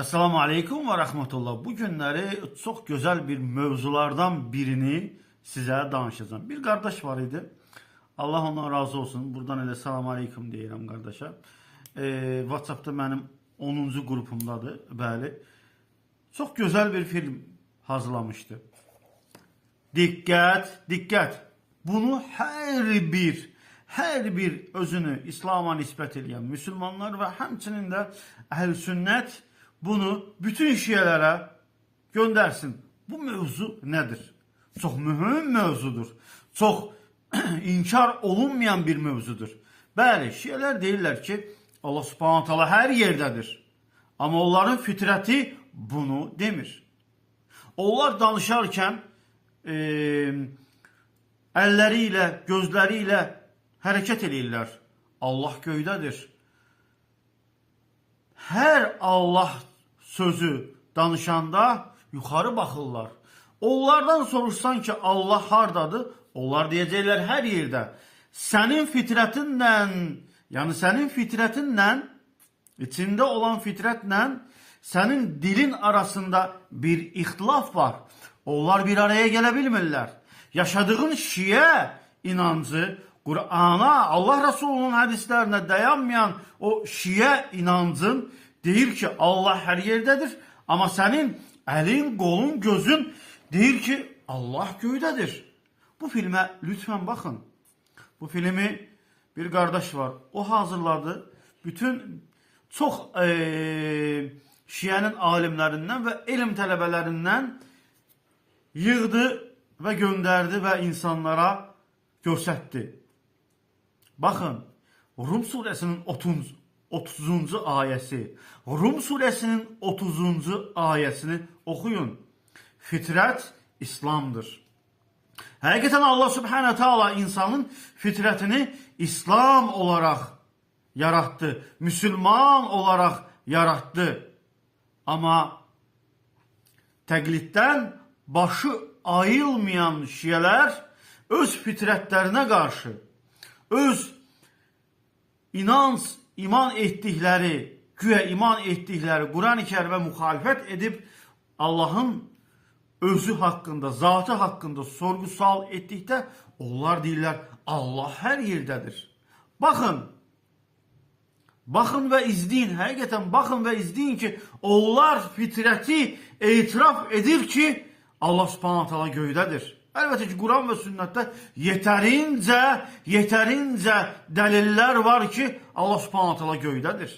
Esselamu Aleyküm ve Rahmetullah. Bu günləri çox gözəl bir mövzulardan birini sizə danışacağım. Bir qardaş var idi. Allah ondan razı olsun. Buradan elə salam aleyküm deyirəm qardaşa. WhatsApp'da mənim 10-cu qrupumdadır. Bəli. Çox gözəl bir film hazırlamışdı. Diqqət, diqqət. Bunu hər bir özünü İslam'a nisbət edən müsəlmanlar və həmçinin də əhl-i sünnət bunu bütün şiələrə göndərsin. Bu mövzu nədir? Çox mühüm mövzudur. Çox inkar olunmayan bir mövzudur. Bəli, şiələr deyirlər ki, Allah subhanahu taala hər yerdədir. Amma onların fitrəti bunu demir. Onlar danışarkən əlləri ilə, gözləri ilə hərəkət edirlər. Allah göydədir. Hər Allah sözü danışanda yuxarı baxırlar. Onlardan soruşsan ki, Allah hardadır? Onlar deyəcəklər hər yerdə. Sənin fitrətinlə, yəni sənin fitrətinlə, içində olan fitrətlə sənin dilin arasında bir ixtilaf var. Onlar bir araya gələ bilmirlər. Yaşadığın şiə inancı, Qur'ana, Allah Resulunun hədislərinə dayanmayan o şiə inancın deyir ki, Allah hər yerdədir. Amma sənin əlin, qolun, gözün deyir ki, Allah göydədir. Bu filmə lütfən baxın. Bu filmi bir qardaş var. O hazırladı. Bütün çox şiənin alimlərindən və elm tələbələrindən yığdı və göndərdi və insanlara göstərdi. Baxın, Rum surəsinin 30-cu ayəsi, Rum surəsinin 30-cu ayəsini oxuyun. Fitrət İslamdır. Həqiqətən Allah subhanahu taala insanın fitrətini İslam olaraq yarattı, Müslüman olaraq yarattı. Amma təqliddən başı ayılmayan şiələr öz fitrətlərinə qarşı, öz iman etdikləri, güya iman etdikləri Quran-ı Kərimə müxalifət edib Allahın özü haqqında, zatı haqqında sorğu-sual etdikdə onlar deyirlər, Allah hər yerdədir. Baxın, baxın və izləyin, həqiqətən baxın və izləyin ki, onlar fitrəti etiraf edir ki, Allah subhanahu taala göydədir. Əlbəttə ki, Quran və sünnətdə yetərincə dəlillər var ki, Allah subhanahu taala göydədir.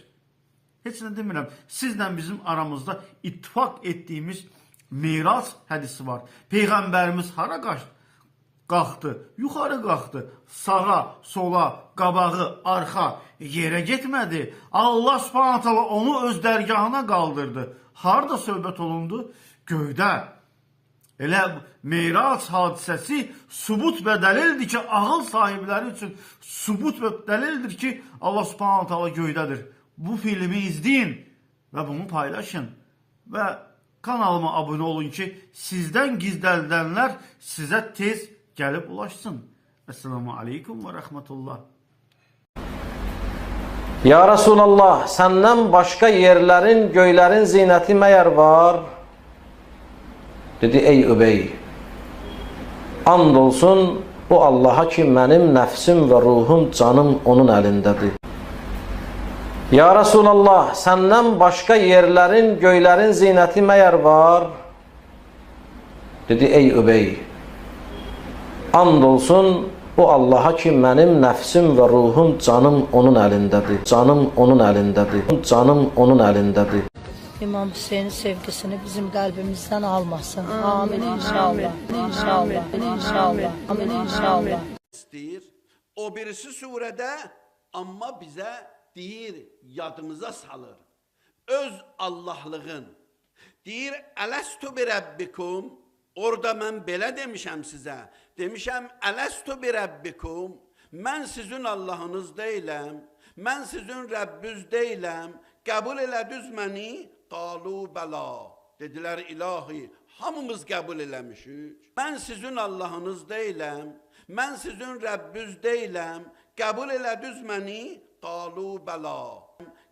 Heç nə demirəm. Sizlə bizim aramızda ittifaq etdiyimiz Mirac hədisi var. Peyğəmbərimiz hara qalxdı? Yuxarı qalxdı. Sağa, sola, qabağı, arxa yerə getmədi. Allah subhanahu taala onu öz dərgahına qaldırdı. Harada söhbət olundu? Göydə. Elə Meyrac hadisəsi sübut və dəlildir ki, ağıl sahibləri üçün sübut və dəlildir ki, Allah subhanahu taala göydədir. Bu filmi izləyin və bunu paylaşın. Və kanalıma abunə olun ki, sizdən gizlədilənlər sizə tez gəlib ulaşsın. Esselamu aleyküm və rəhmətullah. Ya Resulallah, səndən başqa yerlərin, göylərin zinəti məyər var? Dedi, ey Übey, and olsun o Allaha ki, mənim nəfsim və ruhum, canım onun əlindədir. Ya Resulallah, səndən başqa yerlərin, göylərin zinəti məyər var? Dedi, ey Übey, and olsun o Allaha ki, mənim nəfsim və ruhum, canım onun əlindədir. Canım onun əlindədir. Canım onun əlindədir. İmam Hüseynin sevgisini bizim qəlbimizdən almasın. Amin inşallah. İnşallah. İnşallah. Amin inşallah. İstəyir. O birisi surədə amma bizə deyir, yadımıza salır. Öz Allahlığın. Deyir, ələstu bi rəbbikum. Orada mən belə demişəm sizə. Demişəm, ələstu bi rəbbikum. Mən sizin Allahınız deyiləm. Mən sizin Rəbbüz deyiləm. Qəbul elədiniz məni? Qalu bəla. Dedilər, ilahi, hamımız qəbul eləmişik. Mən sizin Allahınız deyiləm. Mən sizin Rəbbüz deyiləm. Qəbul elədiniz məni? Qalu bəla.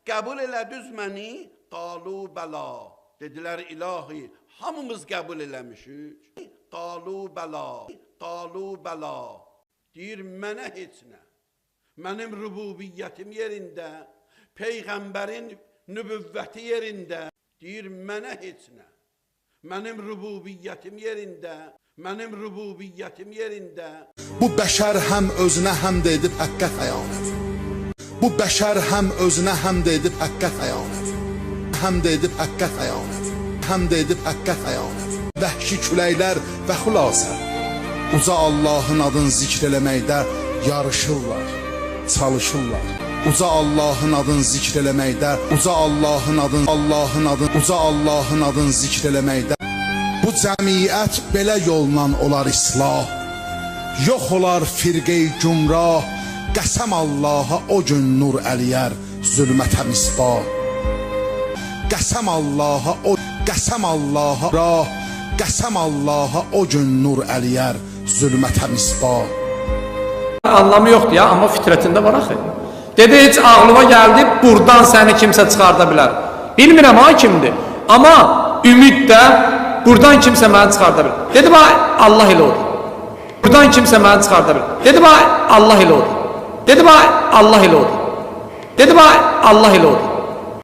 Qəbul elədiniz məni? Qalu bəla. Dedilər ilahi, hamımız qəbul eləmişik. Qalu bəla. Qalu bəla. Deyir mənə heç nə. Mənim rububiyyətim yerində, Peyğəmbərin nübüvvəti yerində. Deyir mənə heç nə. Mənim rububiyyətim yerində, mənim rububiyyətim yerində. Bu bəşər həm özünə həmd edib həqqə xəyanət. Bu bəşər həm özünə həmd edib həqqə xəyanət. Həmd edib həqqə xəyanət. Həmd edib həqqə xəyanət. Vəhşi küləklər və xülasə uca Allahın adını zikr eləməkdə yarışırlar, çalışırlar. Uca Allahın adını zikr eləməkdə, uca Allahın adını zikr eləməkdə bu cəmiyyət belə yolla olar islah. Yox olar firqey gümrah, qəsəm Allaha o gün nur əliyər zülmətə misbah. Qəsəm Allaha o gün nur əliyər zülmətə misbah. Anlamı yoxdur ya, amma fitrətində var axı. Dedi, heç ağlıma gəldi, buradan səni kimsə çıxarda bilər. Bilmirəm ha kimdir, amma ümid də buradan kimsə məni çıxarda bilər. Dedi, Allah ilə odur. Buradan kimsə məni çıxarda bilər. Dedi, Allah ilə odur. Dedi, Allah ilə odur. Dedi, Allah ilə odur.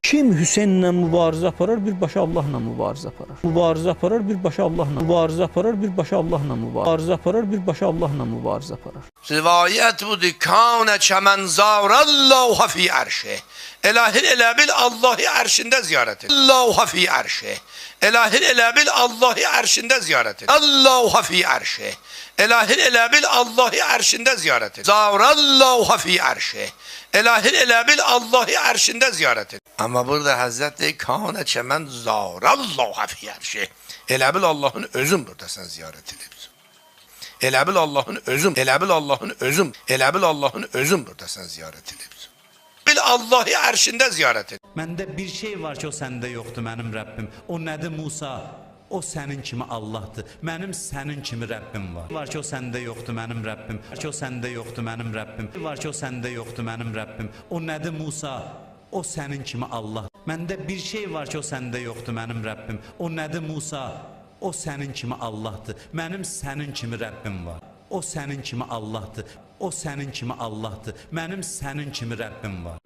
Kim Hüseynlə mübarizə aparar, birbaşa Allahla mübarizə aparar. Mübarizə aparar, birbaşa Allahla mübarizə aparar, birbaşa Allahla mübarizə aparar, birbaşa Allahla mübarizə aparar. Rivayət budur, kânə kəmən zârallâhu fî ərşih. Elahil elə bil Allahı ərşində ziyarət et. Allahu fî ərşih. Elahil elə bil Allahı ərşində ziyarət et. Allahu fî ərşih. Elahil elə bil Allahı ərşində ziyarət et. Zârallâhu fî ərşih. Elahil elə bil Allahı ərşində ziyarət et. Amma burada Həzrət deyir, kânə kəmən zârallâhu fî ərşih. Elə bil Allahın özün burada sən ziyarət edibsən. Elə bil Allahın özün burada sən ziyarət edibsən. Bil Allahı ərşində ziyarət et. Məndə bir şey var ki, o səndə yoxdur mənim Rəbbim. O nədir Musa? O sənin kimi Allahdır. Mənim sənin kimi Rəbbim var. Var ki, o səndə yoxdur mənim Rəbbim. Var ki, o səndə yoxdur mənim Rəbbim. Var ki, o səndə yoxdur mənim Rəbbim. O nədir Musa? O sənin kimi Allah. Məndə bir şey var ki, o səndə yoxdur mənim Rəbbim. O nədir Musa? O sənin kimi Allahdır. Mənim sənin kimi Rəbbim var. O sənin kimi Allahdır. O sənin kimi Allahdır. Mənim sənin kimi Rəbbim var.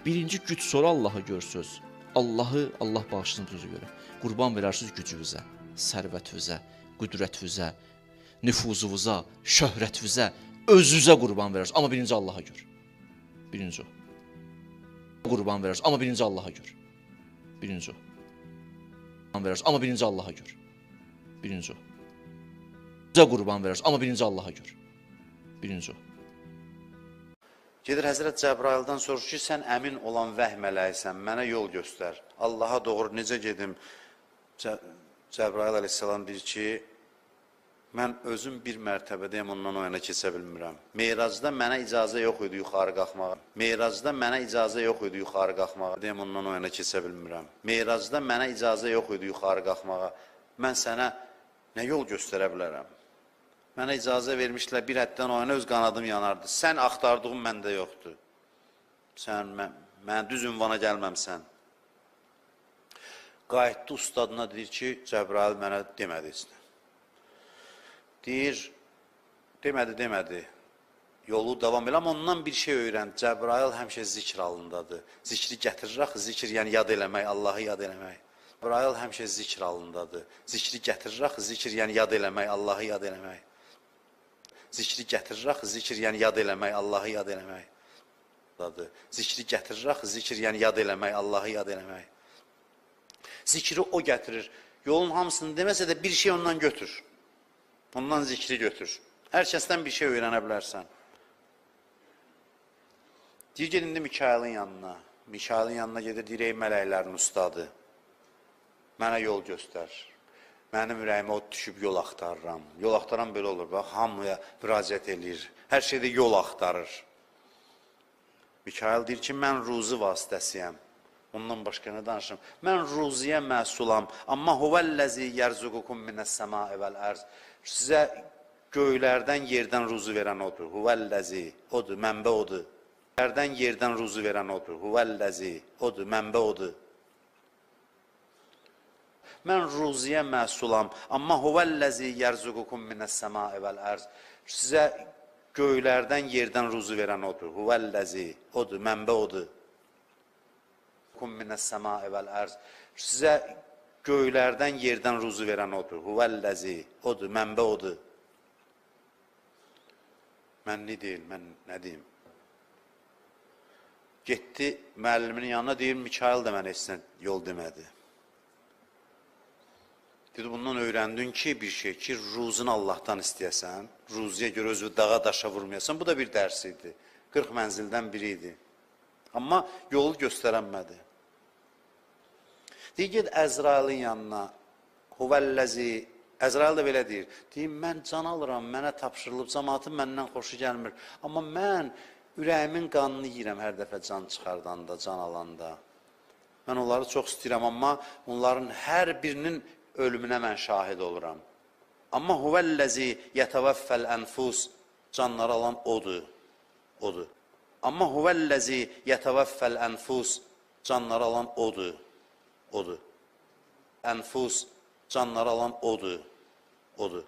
Birinci güc sonra Allahı görsünüz. Allahı Allah bağışlasın düzü görə. Qurban verərsiniz gücünüzə, sərvətinizə, qüdrətinizə, nüfuzunuza, şöhrətinizə, özünüzə qurban verərsiniz. Amma birinci Allah'a gör. Birinci o. Qurban verərsiniz. Amma birinci Allah'a gör. Birinci o. Qurban verərsiniz. Amma birinci Allah'a gör. Birinci o. Qurban verərsiniz. Amma birinci Allah'a gör. Birinci o. Gedir Həzrət Cəbraildən soruşur ki, sən əmin olan vəh mələksən, mənə yol göstər. Allaha doğru necə gedim? Cəbrail əleyhissalam deyir ki, mən özüm bir mərtəbədəyəm, ondan o yana keçə bilmirəm. Meyracda mənə icazə yox idi yuxarı qalxmağa. Meyracda mənə icazə yox idi yuxarı qalxmağa. Deyəm, ondan o yana keçə bilmirəm. Meyracda mənə icazə yox idi yuxarı qalxmağa. Mən sənə nə yol göstərə bilərəm? Mənə icazə vermişlər, bir həddən o yana öz qanadım yanardı. Sən axtardığın məndə yoxdur. Sən, mən düz ünvana gəlməmsən. Qayıtdı ustadına deyir ki, Cəbrail mənə demədi heç nə. Deyir, demədi. Yolu davam elə, amma ondan bir şey öyrəndi. Cəbrail həmişə zikr halındadır. Zikri gətirir axı, zikr yəni yad eləmək, Allahı yad eləmək. Cəbrail həmişə zikr halındadır. Zikri gətirir axı, zikr yəni yad eləmək, Allahı yad eləmək. Zikri gətirir axı, zikr yəni yad eləmək, Allahı yad eləmək. Zikri gətirir axı, zikr yəni yad eləmək, Allahı yad eləmək. Zikri o gətirir. Yolun hamısını deməsə də bir şey ondan götür. Ondan zikri götür. Hər kəsdən bir şey öyrənə bilərsən. Deyir, gedin de Mikailin yanına. Mikailin yanına gedir, deyir, ey mələklərin ustadı. Mənə yol göstər. Mənim ürəyimə od düşüb yol axtarıram. Yol axtaran belə olur, bax, hamıya müraciət eləyir. Hər şeydə yol axtarır. Mikail deyir ki, mən ruzi vasitəsiyəm. Ondan başqa nə danışım? Mən ruziyə məsulam. Amma huvəlləzi yərzuqukum minəs-səmai vəl-ərz. Sizə göylərdən, yerdən ruzi verən odur. Huvəlləzi, odur, mənbə odur. Göylərdən, yerdən ruzi verən odur. Huvəlləzi, odur, mənbə odur. Mən ruziyə məsulam. Amma huvəl-ləzi yərzuqukum minəs-səmai vəl-ərz. Sizə göylərdən, yerdən ruzu verən odur. Huvəl-ləzi, odur, mənbə odur. Minəs-səmai vəl-ərz. Sizə göylərdən, yerdən ruzu verən odur. Huvəl-ləzi, odur, mənbə odur. Mənli deyil, mən nə deyim? Getdi müəlliminin yanına, deyir, Mikail də mənə heç yol demədi. Dedi, bundan öyrəndin ki, bir şey ki, ruzunu Allahdan istəyəsən, ruziyə görə özü dağa daşa vurmayasan, bu da bir dərs idi. 40 mənzildən biri idi. Amma yolu göstərənmədi. Deyir, ged Əzrailin yanına, huvəlləzi, Əzrail də belə deyir, deyir, mən can alıram, mənə tapşırılıb, cəmaatın məndən xoşu gəlmir, amma mən ürəyimin qanını yiyirəm hər dəfə can çıxardanda, can alanda. Mən onları çox istəyirəm, amma onların hər birinin ölümünə mən şahid oluram. Amma huvəlləzi yətəvəffəl ənfus, canları alan odur, odur. Amma huvəlləzi yətəvəffəl ənfus, canları alan odur, odur. Ənfus, canları alan odur, odur.